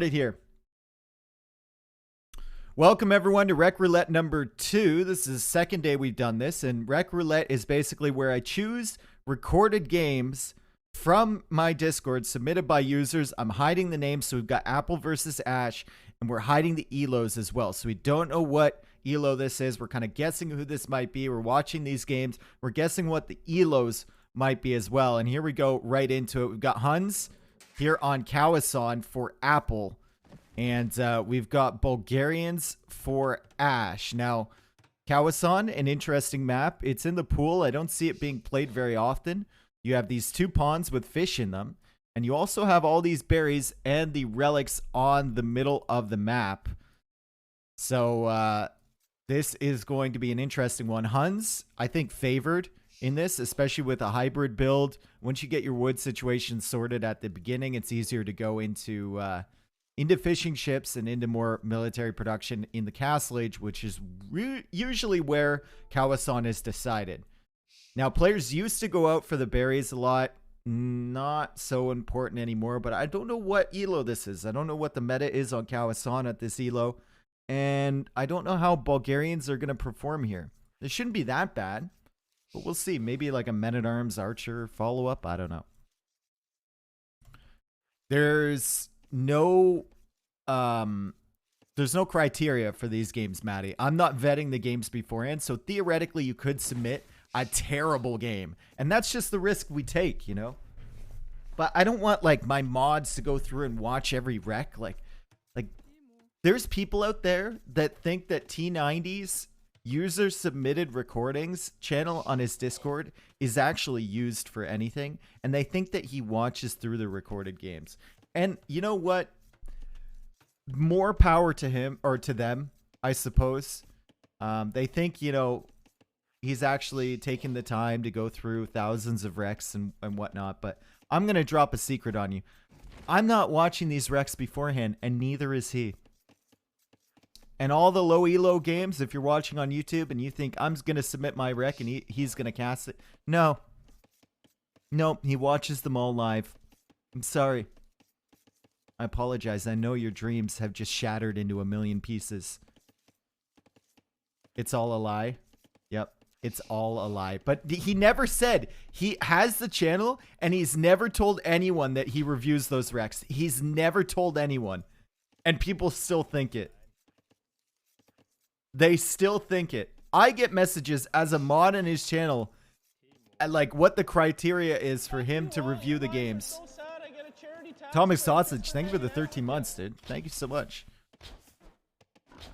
It here. Welcome everyone to Rek Roulette number 2. This is the second day we've done this, and Rek Roulette is basically where I choose recorded games from my Discord submitted by users. I'm hiding the names, so we've got Apple versus Ash, and we're hiding the ELOs as well. So we don't know what ELO this is. We're kind of guessing who this might be. We're watching these games. We're guessing what the ELOs might be as well. And here we go right into it. We've got Huns here on Kawasan for Apple. And we've got Bulgarians for Ash. Now, Kawasan, an interesting map. It's in the pool. I don't see it being played very often. You have these two ponds with fish in them. And you also have all these berries and the relics on the middle of the map. So this is going to be an interesting one. Huns, I think, favored in this, especially with a hybrid build. Once you get your wood situation sorted at the beginning, it's easier to go into fishing ships and into more military production in the Castle Age, which is usually where Kawasan is decided. Now, players used to go out for the berries a lot. Not so important anymore, but I don't know what ELO this is. I don't know what the meta is on Kawasan at this ELO, and I don't know how Bulgarians are going to perform here. It shouldn't be that bad, but we'll see. Maybe like a Men-at-Arms Archer follow-up. I don't know. There's no criteria for these games, Maddie. I'm not vetting the games beforehand, so theoretically you could submit a terrible game, and that's just the risk we take, you know. But I don't want like my mods to go through and watch every rec. Like there's people out there that think that T90's user submitted recordings channel on his Discord is actually used for anything, and they think that he watches through the recorded games. And you know what? More power to him, or to them, I suppose. They think, you know, he's actually taking the time to go through thousands of recs and whatnot. But I'm going to drop a secret on you. I'm not watching these recs beforehand, and neither is he. And all the low elo games, if you're watching on YouTube and you think I'm going to submit my rec and he's going to cast it. No. No, he watches them all live. I'm sorry. I apologize. I know your dreams have just shattered into a million pieces. It's all a lie. Yep. It's all a lie. But he never said he has the channel, and he's never told anyone that he reviews those recs. He's never told anyone. And people still think it. They still think it. I get messages as a mod in his channel at like what the criteria is for him to review the games. Atomic Sausage, thank you for the 13 months, dude. Thank you so much.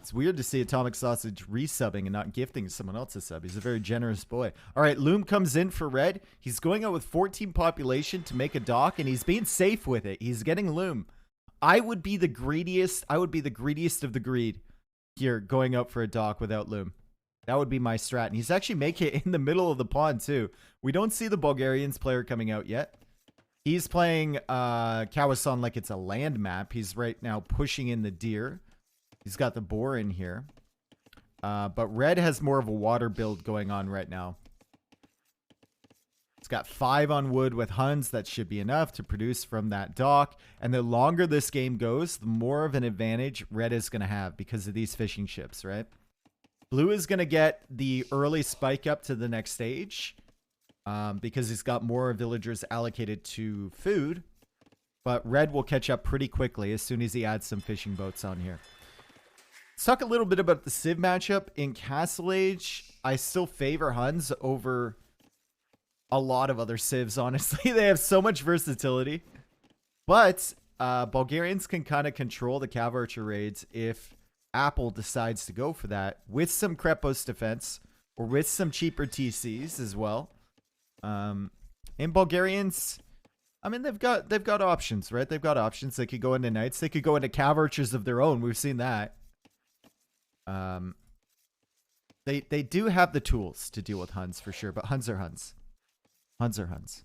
It's weird to see Atomic Sausage resubbing and not gifting someone else a sub. He's a very generous boy. All right, Loom comes in for red. He's going out with 14 population to make a dock, and he's being safe with it. He's getting Loom. I would be the greediest. I would be the greediest of the greed here, going out for a dock without Loom. That would be my strat. And he's actually making it in the middle of the pond, too. We don't see the Bulgarians player coming out yet. He's playing Kawasan like it's a land map. He's right now pushing in the deer. He's got the boar in here. But red has more of a water build going on right now. It's got 5 on wood with Huns. That should be enough to produce from that dock. And the longer this game goes, the more of an advantage red is going to have because of these fishing ships, right? Blue is going to get the early spike up to the next stage because he's got more villagers allocated to food. But red will catch up pretty quickly as soon as he adds some fishing boats on here. Let's talk a little bit about the Civ matchup. In Castle Age, I still favor Huns over a lot of other Civs, honestly. They have so much versatility. But Bulgarians can kind of control the Cav Archer raids if Apple decides to go for that with some Krepos defense or with some cheaper TCs as well. And Bulgarians, I mean, they've got options, right? They've got options. They could go into Knights. They could go into Cav Archers of their own. We've seen that. They do have the tools to deal with Huns for sure, but Huns are Huns. Huns are Huns.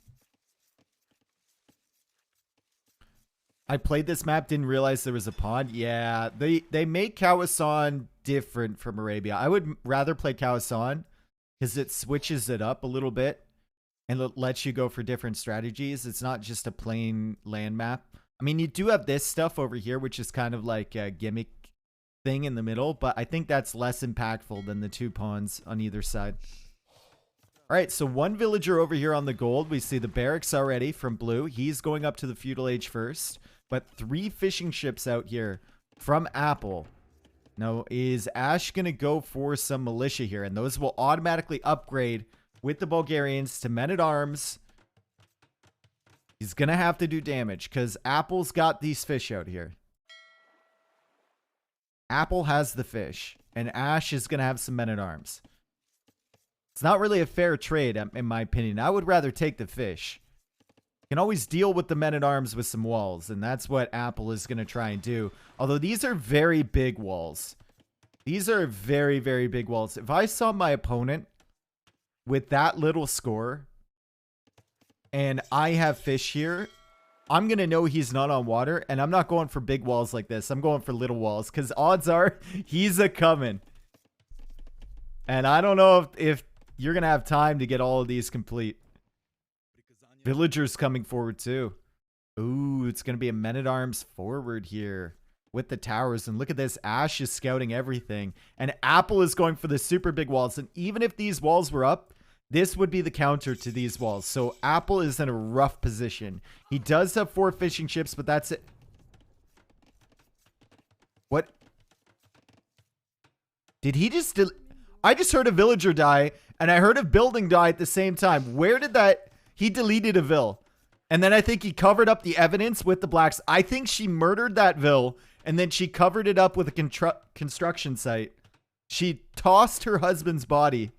I played this map, didn't realize there was a pond. Yeah, they make Kawasan different from Arabia. I would rather play Kawasan because it switches it up a little bit and it lets you go for different strategies. It's not just a plain land map. I mean, you do have this stuff over here, which is kind of like a gimmick thing in the middle, but I think that's less impactful than the 2 pawns on either side. All right, so 1 villager over here on the gold. We see the barracks already from blue. He's going up to the feudal age first, but 3 fishing ships out here from Apple. Now, is Ash going to go for some militia here? And those will automatically upgrade with the Bulgarians to men-at-arms. He's going to have to do damage because Apple's got these fish out here. Apple has the fish, and Ash is going to have some men-at-arms. It's not really a fair trade, in my opinion. I would rather take the fish. You can always deal with the men-at-arms with some walls, and that's what Apple is going to try and do. Although these are very big walls. These are very, very big walls. If I saw my opponent with that little score, and I have fish here, I'm going to know he's not on water, and I'm not going for big walls like this. I'm going for little walls, because odds are he's a-coming. And I don't know if you're going to have time to get all of these complete. Villagers coming forward, too. Ooh, it's going to be a men-at-arms forward here with the towers. And look at this. Ash is scouting everything. And Apple is going for the super big walls. And even if these walls were up, this would be the counter to these walls. So Apple is in a rough position. He does have 4 fishing ships, but that's it. What? Did he just... I just heard a villager die, and I heard a building die at the same time. Where did that... He deleted a vill. And then I think he covered up the evidence with the blacks. I think she murdered that vill, and then she covered it up with a construction site. She tossed her husband's body.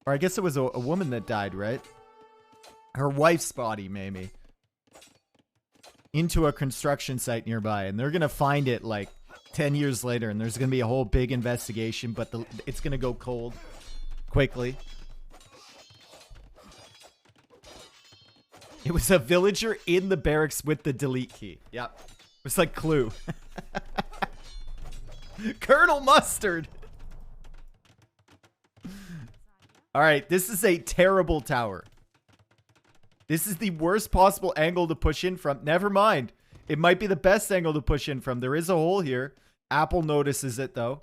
Or I guess it was a woman that died, right? Her wife's body, maybe. Into a construction site nearby. And they're going to find it like 10 years later. And there's going to be a whole big investigation. But it's going to go cold quickly. It was a villager in the barracks with the delete key. Yep. It was like Clue. Colonel Mustard. All right, this is a terrible tower. This is the worst possible angle to push in from. Never mind. It might be the best angle to push in from. There is a hole here. Apple notices it, though.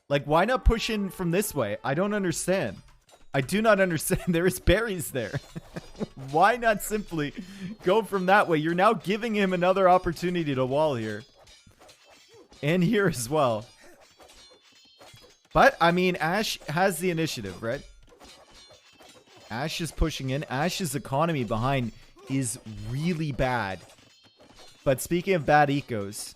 Like, why not push in from this way? I don't understand. I do not understand. There is berries there. Why not simply go from that way? You're now giving him another opportunity to wall here. And here as well. But, I mean, Ash has the initiative, right? Ash is pushing in. Ash's economy behind is really bad. But speaking of bad ecos,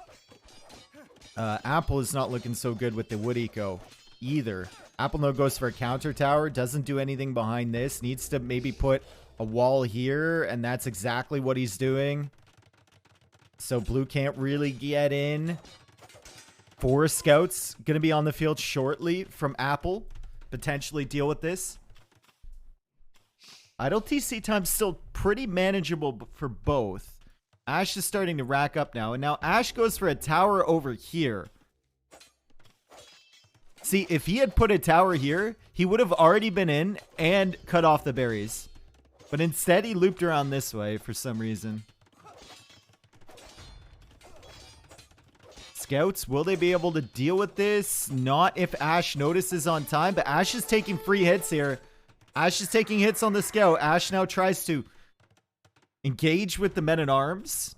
Apple is not looking so good with the wood eco either. Apple no goes for a counter tower. Doesn't do anything behind this. Needs to maybe put a wall here. And that's exactly what he's doing. So blue can't really get in. 4 scouts going to be on the field shortly from Apple. Potentially deal with this. Idle TC time's still pretty manageable for both. Ash is starting to rack up now. And now Ash goes for a tower over here. See, if he had put a tower here, he would have already been in and cut off the berries. But instead, he looped around this way for some reason. Scouts, will they be able to deal with this? Not if Ash notices on time, but Ash is taking free hits here. Ash is taking hits on the scout. Ash now tries to engage with the men-at-arms.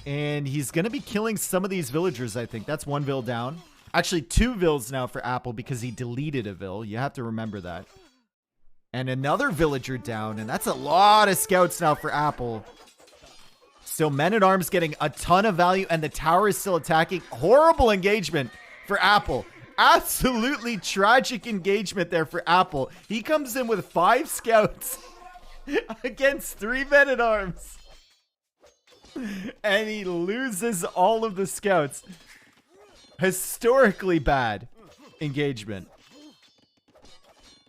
And he's going to be killing some of these villagers, I think. That's 1 vill down. Actually, 2 vills now for Apple because he deleted a vill. You have to remember that. And another villager down. And that's a lot of scouts now for Apple. Still, men-at-arms getting a ton of value. And the tower is still attacking. Horrible engagement for Apple. Absolutely tragic engagement there for Apple. He comes in with 5 scouts against 3 men-at-arms. And he loses all of the scouts. Historically bad engagement.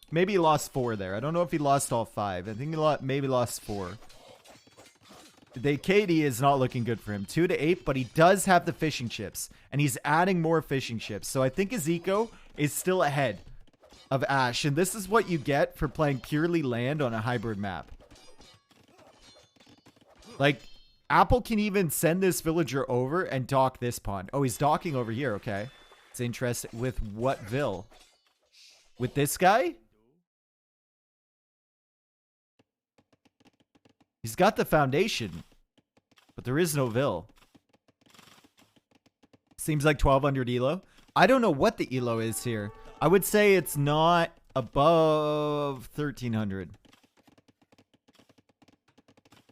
Maybe he lost 4 there. I don't know if he lost all 5. I think he maybe lost 4. The KD is not looking good for him. 2 to 8, but he does have the fishing chips. And he's adding more fishing chips. So I think his eco is still ahead of Ash. And this is what you get for playing purely land on a hybrid map. Like, Apple can even send this villager over and dock this pawn. Oh, he's docking over here. Okay. It's interesting. With what vill? With this guy? He's got the foundation, but there is no vill. Seems like 1200 elo. I don't know what the elo is here. I would say it's not above 1300.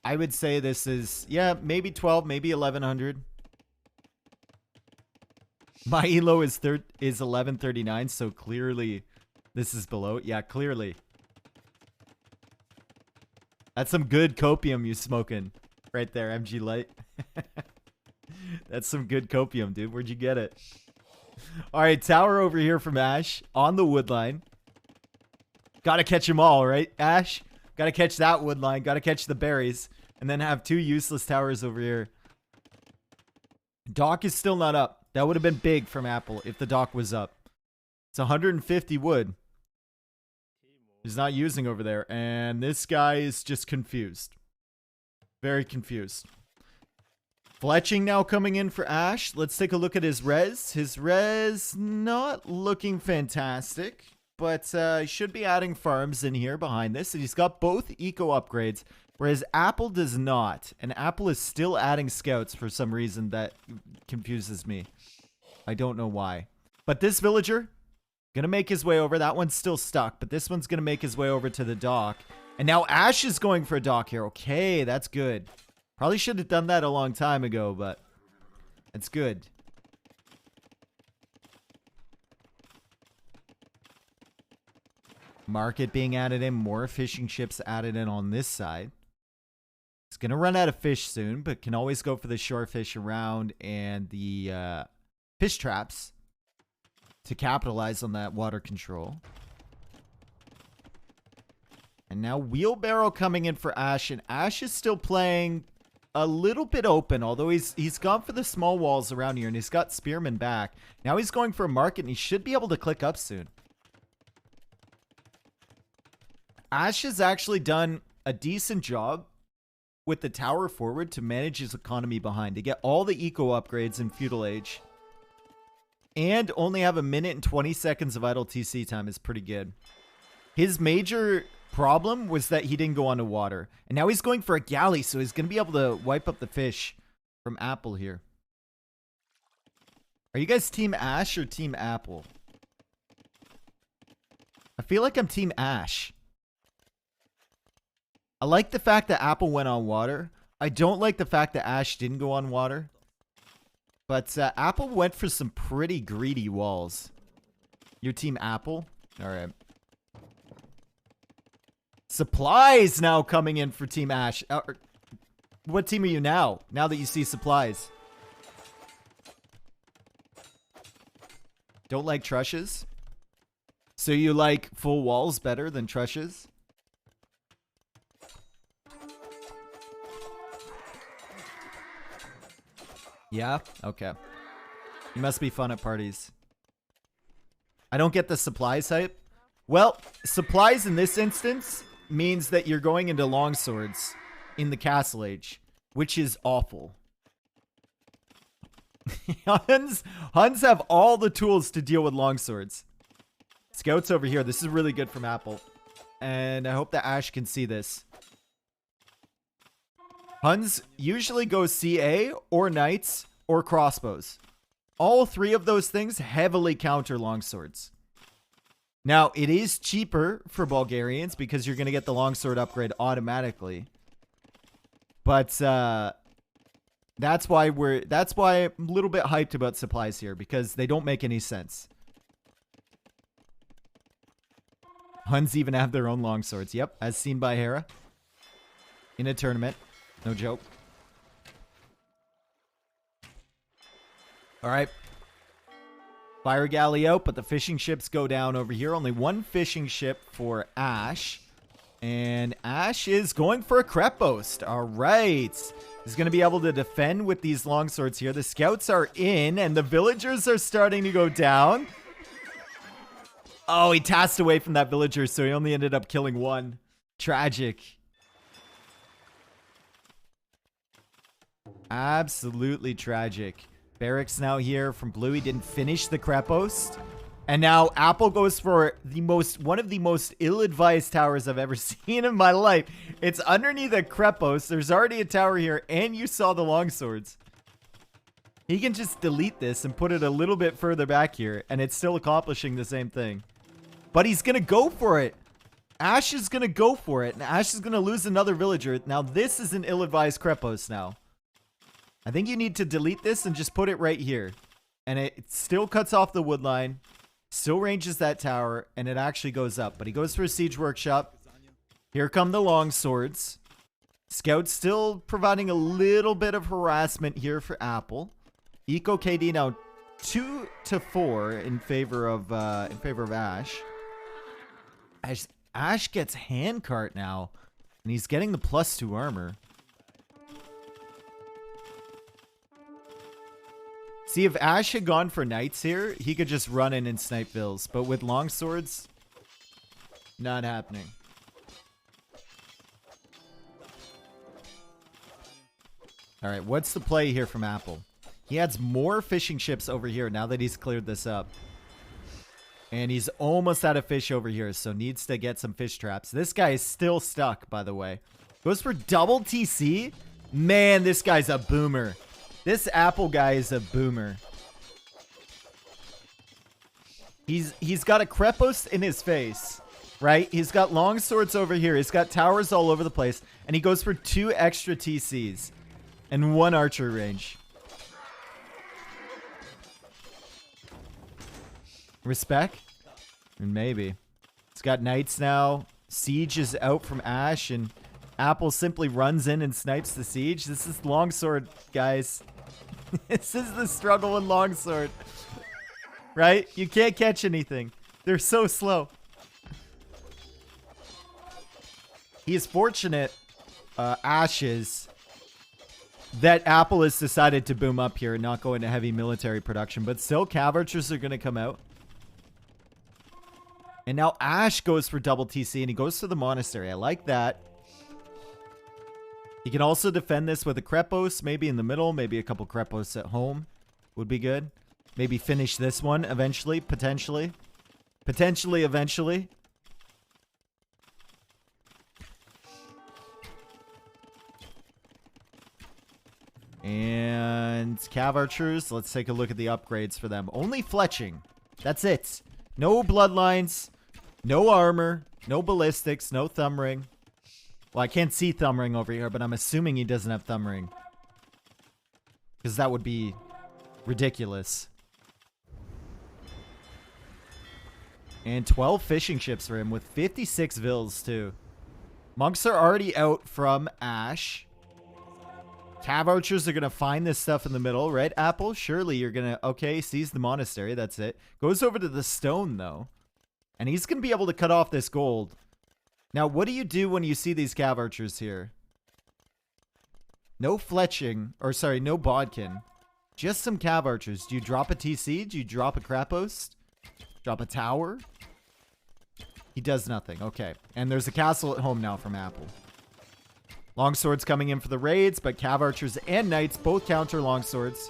I would say this is, yeah, maybe 12, maybe 1100. My elo is 1139, so clearly this is below. Yeah, clearly. That's some good copium you smoking right there, MG Light. That's some good copium, dude. Where'd you get it? All right, tower over here from Ash on the wood line. Gotta catch them all, right, Ash? Gotta catch that wood line. Gotta catch the berries. And then have two useless towers over here. Dock is still not up. That would have been big from Apple if the dock was up. It's 150 wood. He's not using over there. And this guy is just confused. Very confused. Fletching now coming in for Ash. Let's take a look at his res. His res not looking fantastic. But he should be adding farms in here behind this. And he's got both eco upgrades. Whereas Apple does not. And Apple is still adding scouts for some reason that confuses me. I don't know why. But this villager, gonna make his way over. That one's still stuck, but this one's gonna make his way over to the dock. And now Ash is going for a dock here. Okay, that's good. Probably should have done that a long time ago, but it's good. Market being added in. More fishing ships added in on this side. It's going to run out of fish soon, but can always go for the shore fish around and the fish traps to capitalize on that water control. And now wheelbarrow coming in for Ash, and Ash is still playing a little bit open, although he's gone for the small walls around here, and he's got spearmen back. Now he's going for a market, and he should be able to click up soon. Ash has actually done a decent job with the tower forward to manage his economy behind, to get all the eco upgrades in Feudal Age. And only have 1 minute and 20 seconds of idle TC time is pretty good. His major problem was that he didn't go onto water. And now he's going for a galley, so he's going to be able to wipe up the fish from Apple here. Are you guys Team Ash or Team Apple? I feel like I'm Team Ash. I like the fact that Apple went on water. I don't like the fact that Ash didn't go on water. But Apple went for some pretty greedy walls. Your Team Apple? Alright. Supplies now coming in for Team Ash. What team are you now? Now that you see supplies. Don't like trushes? So you like full walls better than trushes? Yeah? Okay. You must be fun at parties. I don't get the supplies hype. Well, supplies in this instance means that you're going into longswords in the Castle Age, which is awful. Huns have all the tools to deal with longswords. Scouts over here. This is really good from Apple. And I hope that Ash can see this. Huns usually go CA or knights or crossbows. All three of those things heavily counter longswords. Now, it is cheaper for Bulgarians because you're going to get the longsword upgrade automatically. But that's why I'm a little bit hyped about supplies here, because they don't make any sense. Huns even have their own longswords. Yep, as seen by Hera in a tournament. No joke. All right. Fire galley out, but the fishing ships go down over here. Only one fishing ship for Ash. And Ash is going for a crepe boast. All right. He's going to be able to defend with these longswords here. The scouts are in, and the villagers are starting to go down. Oh, he tasked away from that villager, so he only ended up killing one. Tragic. Absolutely tragic. Barracks now here from Blue. He didn't finish the Krepos. And now Apple goes for one of the most ill-advised towers I've ever seen in my life. It's underneath a Krepos. There's already a tower here, and you saw the longswords. He can just delete this and put it a little bit further back here, and it's still accomplishing the same thing. But he's going to go for it. Ash is going to go for it, and Ash is going to lose another villager. Now, this is an ill-advised Krepos now. I think you need to delete this and just put it right here. And it still cuts off the wood line. Still ranges that tower, and it actually goes up. But he goes for a siege workshop. Here come the longswords. Scout's still providing a little bit of harassment here for Apple. Eco KD now 2-4 in favor of Ash. Ash gets handcart now, and he's getting the +2 armor. See, if Ash had gone for knights here, he could just run in and snipe vills. But with longswords, not happening. All right, what's the play here from Apple? He adds more fishing ships over here now that he's cleared this up. And he's almost out of fish over here, so needs to get some fish traps. This guy is still stuck, by the way. Goes for double TC. Man, this guy's a boomer. This Apple guy is a boomer. He's got a Krepos in his face, right? He's got long swords over here. He's got towers all over the place. And he goes for 2 extra TCs and 1 archer range. Respect? And maybe. It's got knights now. Siege is out from Ash, and Apple simply runs in and snipes the siege. This is longsword, guys. This is the struggle with longsword. Right? You can't catch anything. They're so slow. He is fortunate, Ash is, that Apple has decided to boom up here and not go into heavy military production. But still, cav archers are going to come out. And now Ash goes for double TC, and he goes to the monastery. I like that. He can also defend this with a Krepos, maybe in the middle, maybe a couple Krepos at home would be good. Maybe finish this one eventually, potentially. Potentially, eventually. And cav archers, let's take a look at the upgrades for them. Only fletching. That's it. No bloodlines, no armor, no ballistics, no thumb ring. Well, I can't see thumb ring over here, but I'm assuming he doesn't have thumb ring. Because that would be ridiculous. And 12 fishing ships for him with 56 vills too. Monks are already out from Ash. Cav archers are going to find this stuff in the middle, right, Apple? Surely you're going to... Okay, sees the monastery. That's it. Goes over to the stone, though. And he's going to be able to cut off this gold. Now, what do you do when you see these cav archers here? No fletching. Or, sorry, no bodkin. Just some cav archers. Do you drop a TC? Do you drop a Krapos? Drop a tower? He does nothing. Okay. And there's a castle at home now from Apple. Longswords coming in for the raids, but cav archers and knights both counter longswords.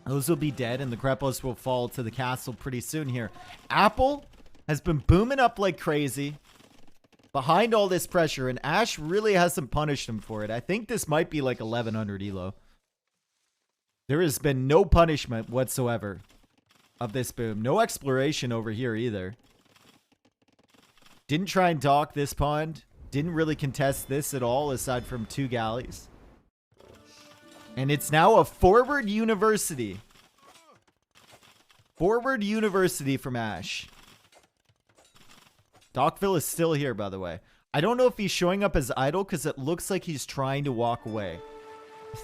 Those will be dead, and the Krepos will fall to the castle pretty soon here. Apple has been booming up like crazy behind all this pressure, and Ash really hasn't punished him for it. I think this might be like 1100 elo. There has been no punishment whatsoever of this boom. No exploration over here either. Didn't try and dock this pond. Didn't really contest this at all, aside from 2 galleys. And it's now a forward university. Forward university from Ash. Dockville is still here, by the way. I don't know if he's showing up as idle because it looks like he's trying to walk away.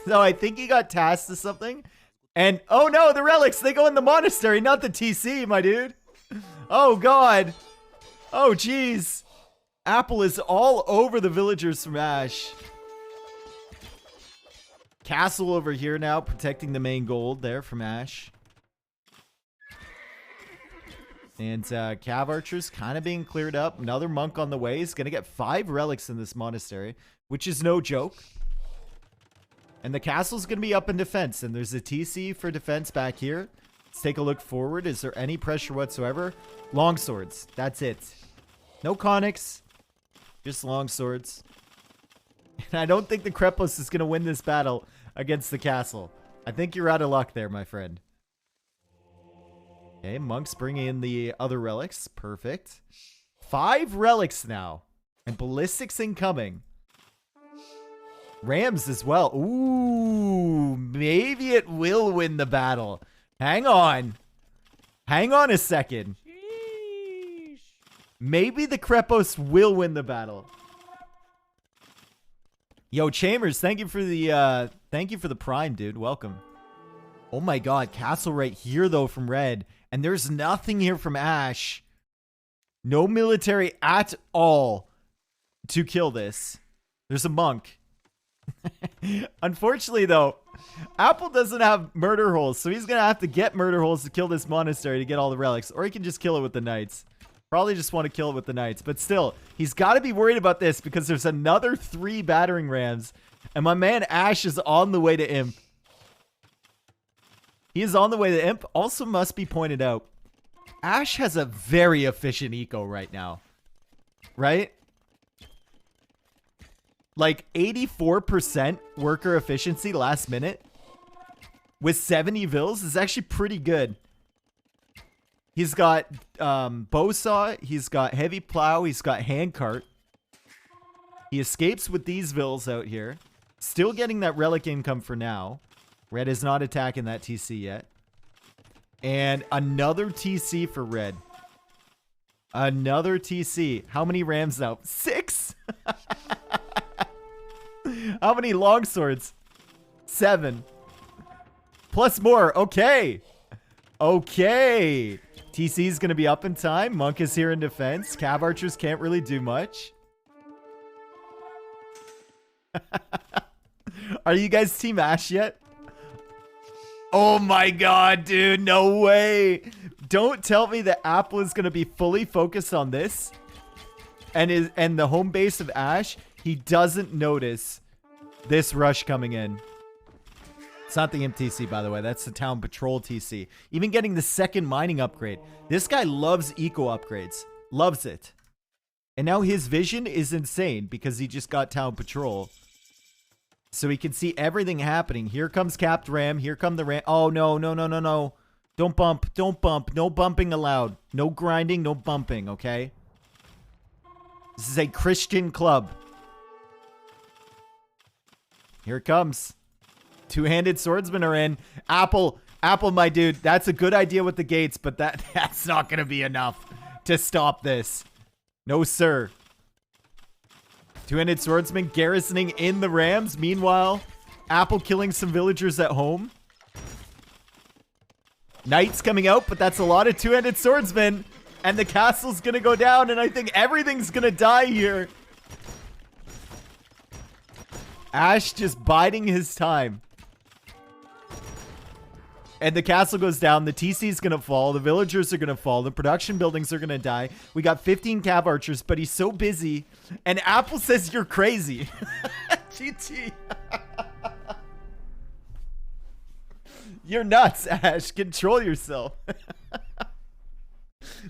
So I think he got tasked to something. And, oh no, the relics, they go in the monastery, not the TC, my dude. Oh, God. Oh, jeez. Apple is all over the villagers from Ash. Castle over here now, protecting the main gold there from Ash. And cav archers kind of being cleared up. Another monk on the way. He's going to get 5 relics in this monastery, which is no joke. And the castle's going to be up in defense. And there's a TC for defense back here. Let's take a look forward. Is there any pressure whatsoever? Longswords. That's it. No conics. Just longswords. And I don't think the Krepos is going to win this battle against the castle. I think you're out of luck there, my friend. Okay, monks bringing in the other relics. Perfect. 5 relics now. And ballistics incoming. Rams as well. Ooh, maybe it will win the battle. Hang on. Hang on a second. Sheesh. Maybe the Krepos will win the battle. Yo, Chambers, thank you for the prime, dude. Welcome. Oh my god, castle right here though from red. And there's nothing here from Ash. No military at all to kill this. There's a monk. Unfortunately, though, Apple doesn't have murder holes, so he's going to have to get murder holes to kill this monastery to get all the relics, or he can just kill it with the knights. Probably just want to kill it with the knights, but still, he's got to be worried about this because there's another 3 battering rams, and my man Ash is on the way to Imp. He is on the way to Imp. Also must be pointed out, Ash has a very efficient eco right now, right? Like 84% worker efficiency last minute with 70 vills is actually pretty good. He's got bow saw, he's got heavy plow, he's got handcart. He escapes with these vills out here. Still getting that relic income for now. Red is not attacking that TC yet. And another TC for red. Another TC. How many rams now? 6? How many longswords? 7. Plus more. Okay. Okay. TC is going to be up in time. Monk is here in defense. Cav archers can't really do much. Are you guys Team Ash yet? Oh my god, dude. No way. Don't tell me that Apple is going to be fully focused on this. And the home base of Ash, he doesn't notice this rush coming in. It's not the MTC, by the way. That's the town patrol TC. Even getting the 2nd mining upgrade. This guy loves eco upgrades. Loves it. And now his vision is insane because he just got town patrol. So he can see everything happening. Here comes capped ram. Here come the ram. Oh, no, no, no, no, no. Don't bump. Don't bump. No bumping allowed. No grinding. No bumping, okay? This is a Christian club. Here it comes. 2-handed swordsmen are in. Apple, my dude. That's a good idea with the gates, but that's not going to be enough to stop this. No, sir. 2-handed swordsmen garrisoning in the rams. Meanwhile, Apple killing some villagers at home. Knights coming out, but that's a lot of 2-handed swordsmen. And the castle's going to go down, and I think everything's going to die here. Ash just biding his time. And the castle goes down. The TC is going to fall. The villagers are going to fall. The production buildings are going to die. We got 15 cav archers, but he's so busy. And Apple says you're crazy. GT. You're nuts, Ash. Control yourself.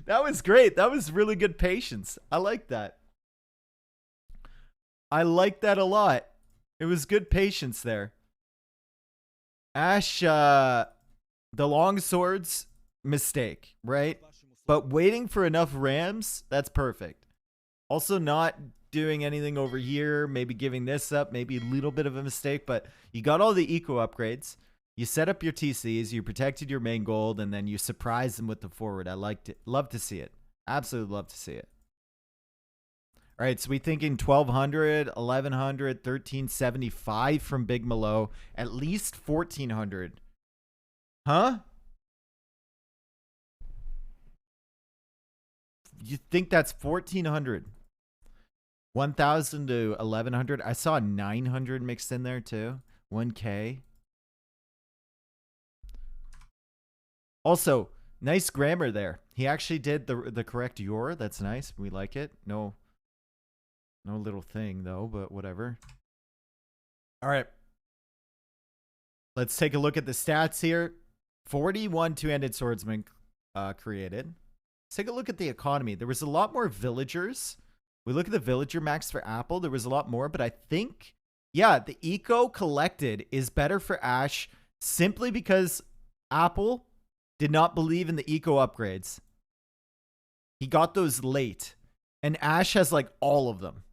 That was great. That was really good patience. I like that. I like that a lot. It was good patience there. Ash, the long swords, mistake, right? But waiting for enough rams, that's perfect. Also not doing anything over here, maybe giving this up, maybe a little bit of a mistake, but you got all the eco upgrades. You set up your TCs, you protected your main gold, and then you surprised them with the forward. I liked it. Love to see it. Absolutely love to see it. All right, so we thinking 1,200, 1,100, 1,375 from Big Malo, at least 1,400. Huh? You think that's 1,400? 1,000 to 1,100. I saw 900 mixed in there too. 1K. Also, nice grammar there. He actually did the correct your. That's nice. We like it. No little thing though, but whatever. All right. Let's take a look at the stats here. 41 two-handed swordsmen created. Let's take a look at the economy. There was a lot more villagers. We look at the villager max for Apple. There was a lot more, but I think, yeah, the eco collected is better for Ash simply because Apple did not believe in the eco upgrades. He got those late, and Ash has like all of them.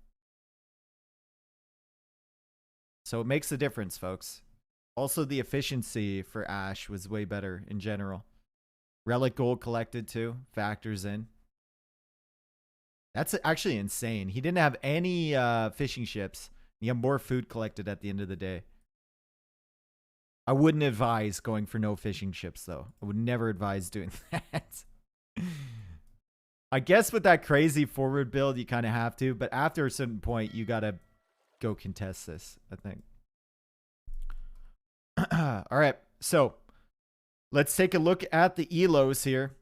So it makes a difference, folks. Also, the efficiency for Ash was way better in general. Relic gold collected too, factors in. That's actually insane. He didn't have any fishing ships. He had more food collected at the end of the day. I wouldn't advise going for no fishing ships, though. I would never advise doing that. I guess with that crazy forward build, you kind of have to. But after a certain point, you got to go contest this, I think. All right, so let's take a look at the elos here.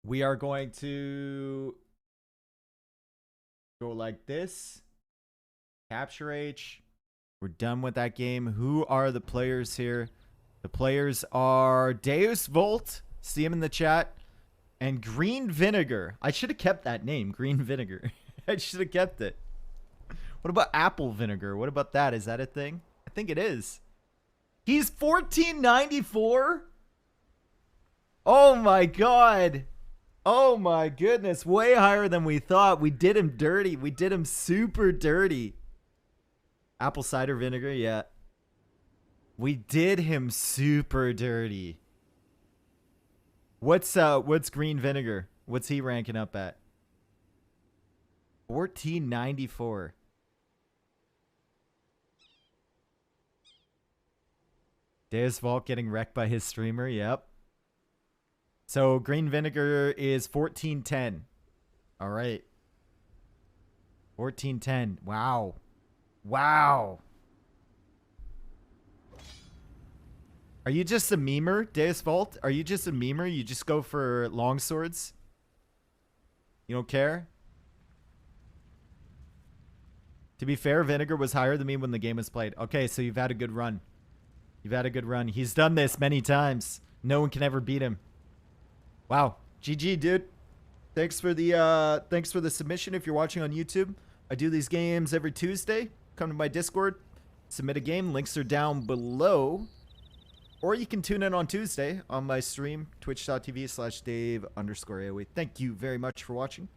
We are going to go like this. Capture H. We're done with that game. Who are the players here? The players are Deus Volt. See him in the chat. And Green Vinegar. I should have kept that name, Green Vinegar. I should have kept it. What about Apple Vinegar? What about that? Is that a thing? I think it is. He's 1494? Oh my god. Oh my goodness. Way higher than we thought. We did him dirty. We did him super dirty. Apple cider vinegar, yeah. We did him super dirty. What's Green Vinegar? What's he ranking up at? 1494. Deus Vault getting wrecked by his streamer, yep. So Green Vinegar is 1410. All right. 1410. Wow. Wow. Are you just a memer, Deus Vault? Are you just a memer? You just go for long swords? You don't care? To be fair, Vinegar was higher than me when the game was played. Okay, so you've had a good run. You've had a good run. He's done this many times. No one can ever beat him. Wow. GG, dude. Thanks for the submission if you're watching on YouTube. I do these games every Tuesday. Come to my Discord. Submit a game. Links are down below. Or you can tune in on Tuesday on my stream, twitch.tv/Dave_AOE. Thank you very much for watching.